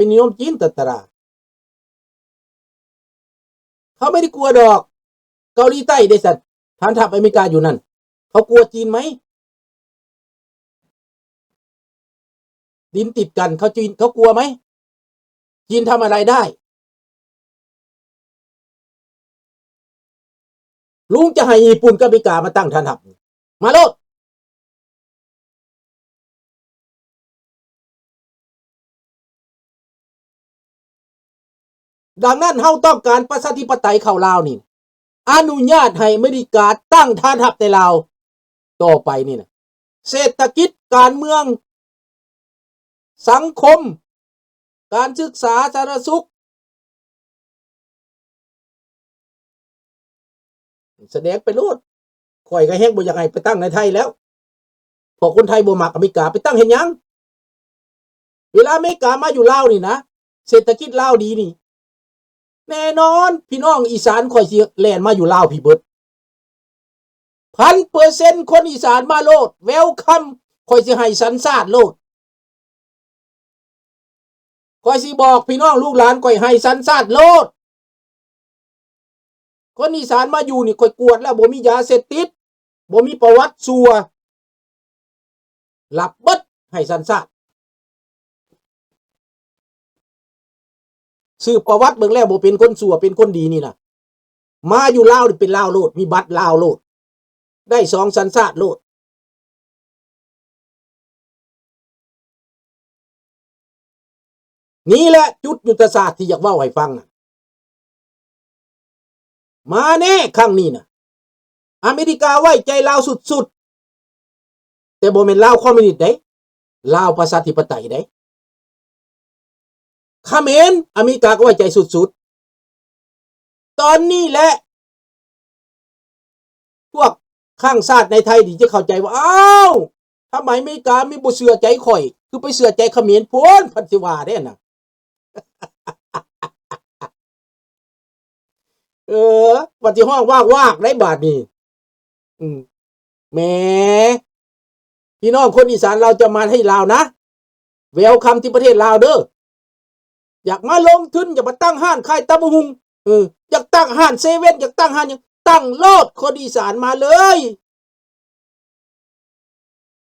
เป็นนิยมจีนตราเขาไม่ได้กลัวดอกเกาหลีใต้ได้สัตว์ฐานทัพอเมริกาอยู่นั่นเขากลัวจีนไหมดินติดกันเขาจีนเขากลัวไหมจีนทำอะไรได้ลุงจะให้ญี่ปุ่นกับอเมริกามาตั้งฐานทัพมาโลดดังนั้นเฮาต้องการประชาธิปไตยเข้าลาวนี่อนุญาตให้อเมริกาตั้งฐานทัพในลาวต่อไปนี่นะเศรษฐกิจการเมืองสังคมการศึกษาสาธารณสุขแสดงไปโลดข่อยก็แฮงบ่อยากให้ไปตั้งในไทยแล้วพอคนไทยบ่มักอเมริกาไปตั้งเฮ็ดหยังเวลาอเมริกามาอยู่ลาวนี่นะเศรษฐกิจลาวดีนี่แน่นอนพี่น้องอีสานข่อยสิแล่นมาอยู่ลาวพี่เบิด 1,000% คนอีสานมาโลดเวลคัมข่อยสิให้สัญชาติโลดข่อยสิบอกพี่น้องลูกหลานข่อยให้สัญชาติโลดคนอีสานมาอยู่นี่ข่อยกวดแล้วบ่มียาเสพติดบ่มีประวัติชั่วหลับเบิดให้สัญชาติสืบประวัติเบิ่งแล้วบ่เป็นคนชั่วเป็นคนดีนี่น่ะมาอยู่ลาวนี่เป็นลาวโลดมีบัตรลาวโลดได้2สัญชาติโลดนี่แหละจุดยุทธศาสตร์ที่อยากเว้าให้ฟังน่ะมาแน่ครั้งนี้น่ะอเมริกาไว้ใจลาวสุดๆแต่บ่แม่นลาวคอมมิวนิสต์เด้ลาวประชาธิปไตยเด้เขมรอเมริกาก็ไว้ใจสุดๆตอนนี้แหละพวกข้างชาติในไทยที่จะเข้าใจว่าอ้าวทำไมอเมริกาไม่บ่เชื่อใจข่อยคือไปเชื่อใจเขมรโพนพันสิว่าเด้น่ะว่าสิฮ้องวากๆได้บาดนี้แหมพี่น้องคนอีสานเราจะมาให้ลาวนะเวลคัมที่ประเทศลาวเด้ออยากมาลงทุนอยากมาตั้งห้านขายตำบักหุ่งอยากตั้งห้านเซเว่นอยากตั้งห้านยังตั้งโลดคนอีสานมาเลย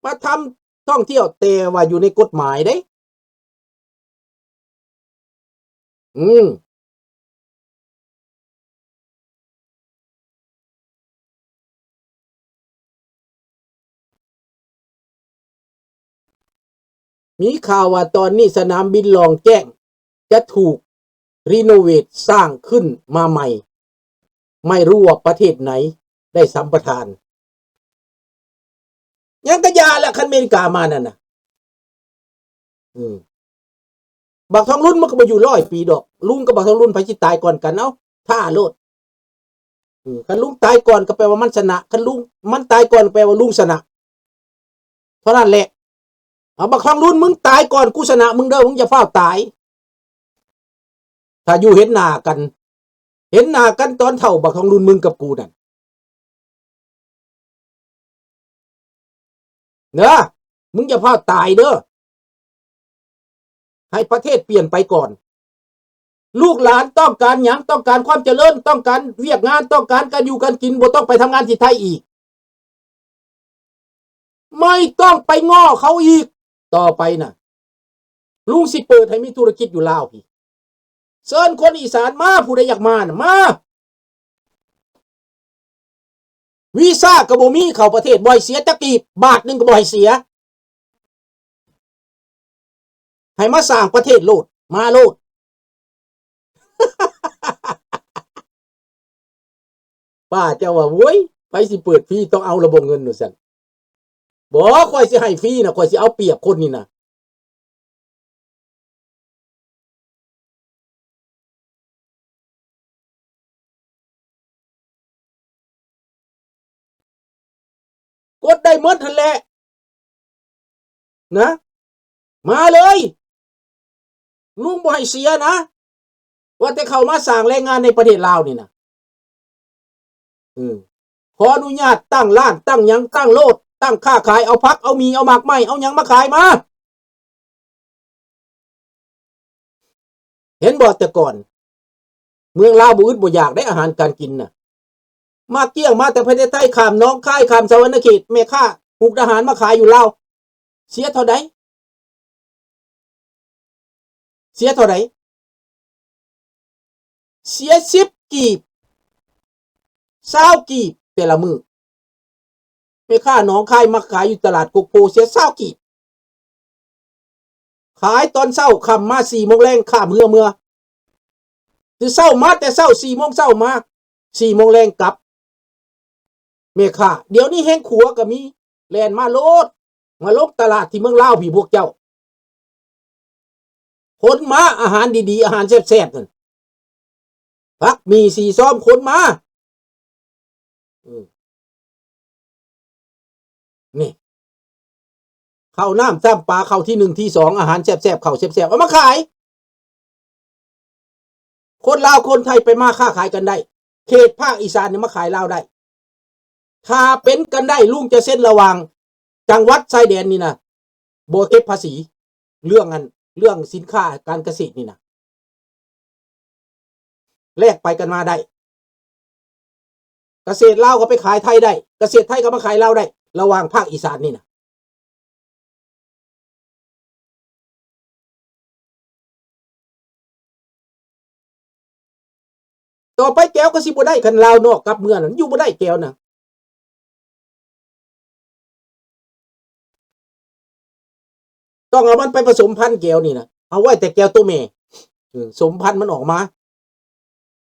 มาทำท่องเที่ยวแต่ว่าอยู่ในกฎหมายเด้มีข่าวว่าตอนนี้สนามบินลองแจ้งจะถูกรีโนเวทสร้างขึ้นมาใหม่ไม่รู้ว่าประเทศไหนได้สัมปทานยังกะยาแหละคันอเมริกามานั่นน่ะบักทองรุ่นมันก็มาอยู่100 ปีดอกลุงกับบักทองรุ่นไผสิตายก่อนกันเอ้าท่าโลดคันลุงตายก่อนก็แปลว่ามันชนะคันลุงมันตายก่อนแปลว่าลุงชนะเพราะนั่นแหละเอาบักทองรุ่นมึงตายก่อนกูชนะมึงเด้อมึงอย่าเฝ้าตายถ้าอยู่เห็นหน้ากันตอนเฒ่าบักทองรุ่นมึงกับกูนั่นเด้อมึงอย่าเฝ้าตายเด้อให้ประเทศเปลี่ยนไปก่อนลูกหลานต้องการหยังต้องการความเจริญต้องการเวียกงานต้องการการอยู่การกินบ่ต้องไปทำงานที่ไทยอีกไม่ต้องไปง้อเขาอีกต่อไปน่ะลุงสิเปิดให้มีธุรกิจอยู่ลาวพี่เชิญคนอีสานมาผู้ใดอยากมาน่ะมาวีซ่าก็บ่มีเข้าประเทศบ่ให้เสียจักกีบบาทนึงก็บ่ให้เสียให้มาสร้างประเทศโลดมาโลดป้าเจ้าว่าโว้ยไปสิเปิดฟรีต้องเอาระบบเงินนู่นซั่นบ่ข่อยสิให้ฟรีน่ะข่อยสิเอาเปรียบคนนี่น่ะกดได้หมดหั่นแหละนะมาเลยลุงบ่ให้เสียนะว่าแต่เข้ามาสร้างแรงงานในประเทศลาวนี่น่ะขออนุญาตตั้งร้านตั้งหยังตั้งโลดตั้งค้าขายเอาผักเอามีเอาหมากไม้เอาหยังมาขายมา เห็นบ่แต่ก่อนเมืองลาวบ่อึดบ่อยากได้อาหารการกินน่ะมาเกี้ยงมาแต่ประเทศไทยข้ามน้องค่ายข้ามสวรรณเขตแม่ค้ามุกดาหารมาขายอยู่ลาวเสียเท่าใดเสียเท่าใดเสีย10กีบ20กีบแต่ละมื้อแม่ค้าน้องค่ายมาขายอยู่ตลาดโกโกเสีย20กีบขายตอนเช้าค่ำมา4โมงแลงข้ามเมื่อคือเช้ามาแต่เช้า4โมงเช้ามา4โมงแลงกลับแม่ค้าเดี๋ยวนี้แห้งขัวก็มีแล่นมาโลดมาลงตลาดที่เมืองลาวพี่พวกเจ้าคนมาอาหารดีๆอาหารแซ่บๆนั่นพักมีสีซ้อมคนมานี่ข้าวน้ำซ้ำปลาข้าวที่1ที่2อาหารแซ่บๆข้าวแซ่บๆเอามาขายคนลาวคนไทยไปมาค้าขายกันได้เขตภาคอีสานเนี่ยมาขายลาวได้ถ้าเป็นกันได้ลุงจะเส้นระหว่างจังหวัดชายแดนนี่นะบ่เก็บภาษีเรื่องสินค้าการเกษตรนี่นะแลกไปกันมาได้เกษตรลาวก็ไปขายไทยได้เกษตรไทยก็มาขายลาวได้ระหว่างภาคอีสานนี่นะต่อไปแก้วก็สิบ่ได้คันลาวนอกกับเมืองนั้นอยู่บ่ได้แก้วนะต้องเอามันไปผสมพันธุ์แก้วนี่นะเอาไว้แต่แก้วตัวแม่สมพันธุ์มันออกมา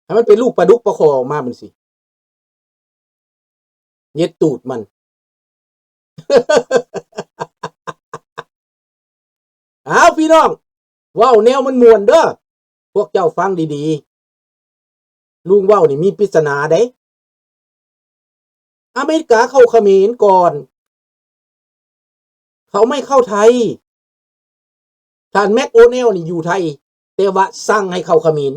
ให้มันเป็นลูกปลาดุกปลาคอออกมามันสิเย็ดตูดมัน อ้าวพี่น้องว้าวแนวมันม่วนเด้อพวกเจ้าฟังดีๆลุงว้าวนี่มีปริศนาเด้อเมริกาเข้าเขมรก่อนเขาไม่เข้าไทยท่านแม็กโอเนลนี่อยู่ไทยแต่ว่าสั่งให้เข้าเขมร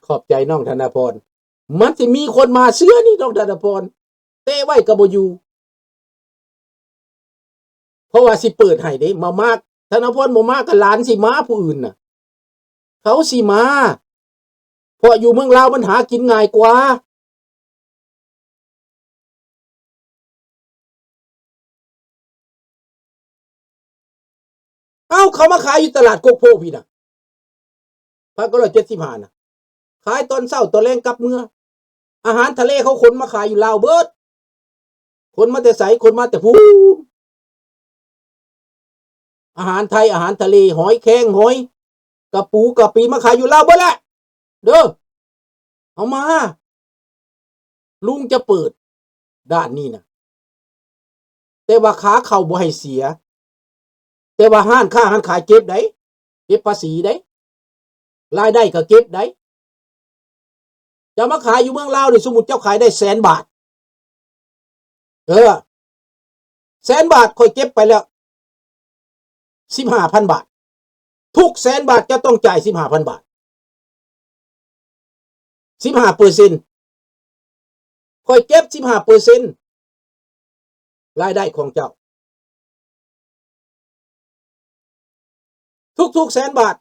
ขอบใจน้องธนพรมันสิมีคนมาเชื่อนี่น้องธนพรเต้ไว้กับบ่อยู่เพราะว่าสิเปิดให้เด้มามากธนพรบ่มากับหลานสิมาผู้อื่นน่ะเขาสิมาเพราะอยู่เมืองลาวมันหากินง่ายกว่าเอ้าเขามาขายอยู่ตลาดโกกโพพี่น่ะ1,975น่ะขายตอนเช้าตอนแลงกลับเมื่ออาหารทะเลเขาขนมาขายอยู่ลาวเบิดคนมาแต่ไสคนมาแต่พูนอาหารไทยอาหารทะเลหอยแครงหอยกระปูกระปีมาขายอยู่ลาวเบิดแหละเด้อเอามาลุงจะเปิดด้านนี้นะแต่ว่าขาเข้าบ่ให้เสียแต่ว่าห้านค้าห้านขายเก็บได้เก็บภาษีได้รายได้ก็เก็บได้จะมาขายอยู่เมืองลาวนี่สมมุติเจ้าขายได้100,000 บาท100,000 บาทค่อยเก็บไปแล้ว15,000 บาททุก100,000 บาทจะต้องจ่าย15,000 บาท15%ค่อยเก็บ15%รายได้ของเจ้าทุก100,000 บาท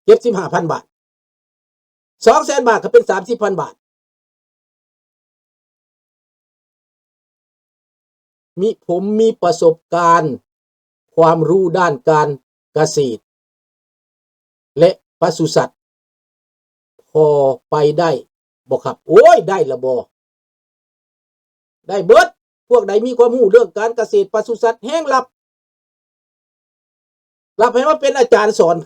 เก็บ15,000 บาท200,000 บาทก็เป็น30,000 บาทผมมีประสบการณ์ความรู้ด้านการเกษตรและปศุสัตว์พอไปได้บ่ครับโอ้ยได้ละบ่ได้เบิดพวกใดมีความรู้เรื่องการเกษตรปศุสัตว์แห้งรับให้มาเป็นอาจารย์สอน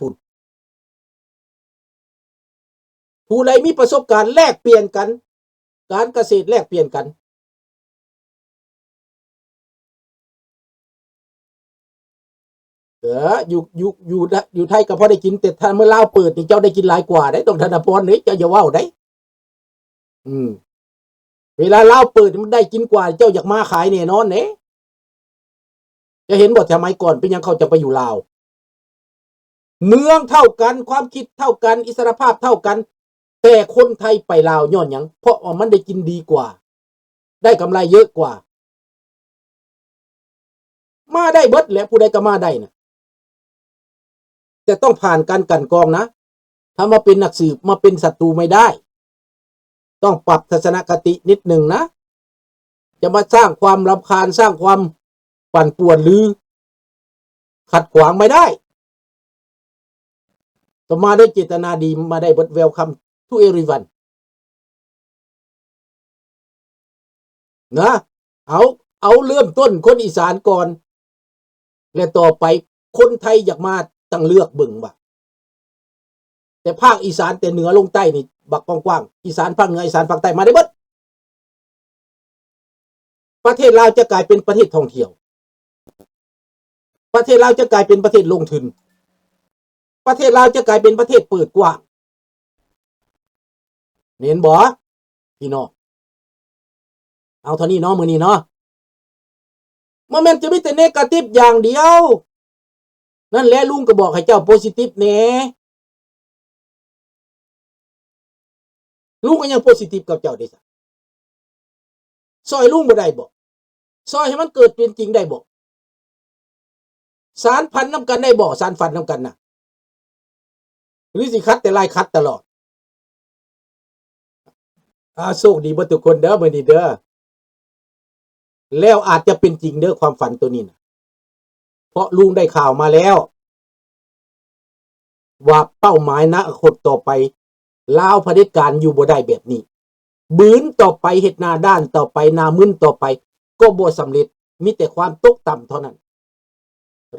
ผู้ใดมีประสบการณ์แลกเปลี่ยนกันการเกษตรแลกเปลี่ยนกันอยู่ไทยก็พอได้กินแต่ถ้าเมื่อลาวเปิดนี่เจ้าได้กินหลายกว่าได้ต้องธนพรนี่เจ้าอย่าเว้าได้อืมเวลาลาวเปิดมันได้กินกว่าเจ้าอยากมาขายแน่นอนเด้จะเห็นบ่สมัยก่อนเป็นยังเขาจะไปอยู่ลาวเมืองเท่ากันความคิดเท่ากันอิสรภาพเท่ากัน แต่คนไทยไปลาวย้อนหยังเพราะว่ามันได้กินดีกว่าได้กำไรเยอะกว่ามาได้เบิดแหละผู้ใดก็มาได้นะแต่ต้องผ่านการกลั่นกรองนะถ้ามาเป็นนักสืบมาเป็นศัตรูไม่ได้ต้องปรับทัศนคตินิดหนึ่งนะจะมาสร้างความรำคาญสร้างความปั่นป่วนหรือขัดขวางไม่ได้ต้องมาด้วยเจตนาดีมาได้เบิดเวลคัมทูเอริวันนะเอาเริ่มต้นคนอีสานก่อนและต่อไปคนไทยอยากมาตั้งเลือกบึงบ่แต่ภาคอีสานแต่เหนือลงใต้นี่บักกว้างๆอีสานภาคเหนืออีสานภาคใต้มาได้เบิดประเทศลาวจะกลายเป็นประเทศท่องเที่ยวประเทศลาวจะกลายเป็นประเทศลงทุนประเทศลาวจะกลายเป็นประเทศเปิดกว้างเห็นบ่พี่น้องเอาเท่านี้เนาะมื้อนี้เนาะบ่แม่นจะมีแต่เนกาทีฟอย่างเดียวนั่นแหละลุงก็บอกให้เจ้าโพสิทีฟแหน่ลุงก็ยังโพสิทีฟกับเจ้าได้ซะซอยลุงบ่ได้บ่ซอยให้มันเกิดเป็นจริงได้บ่สารพันนำกันได้บ่สารฝันนำกันน่ะหรือสิคัดแต่ลายคัดตลอดโชคดีบ่ทุกคนเด้อมื้อนี้เด้อแล้วอาจจะเป็นจริงเด้อความฝันตัวนี้นะเพราะลุงได้ข่าวมาแล้วว่าเป้าหมายนะคนต่อไปลาวเผด็จการอยู่บ่ได้แบบนี้บืนต่อไปเฮ็ดหน้าด้านต่อไปหน้ามึนต่อไปก็บ่สำเร็จมีแต่ความตกต่ำเท่านั้น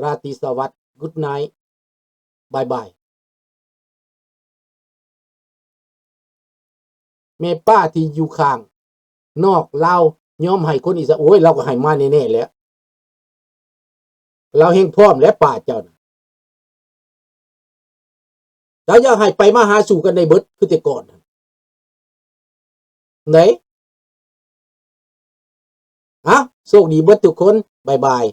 ราตรีสวัสดิ์กุดไนท์บายบายแม่ป้าที่อยู่ข้างนอกลาวยอมให้คนอีสานโอ้ยเราก็ให้มาแน่ๆแล้วเราเฮงพร้อมและป้าเจ้านะเราอยากให้ไปมาหาสู่กันในเบิดคือแต่ก่อนไหนโชคดีเบิดทุกคนบายบาย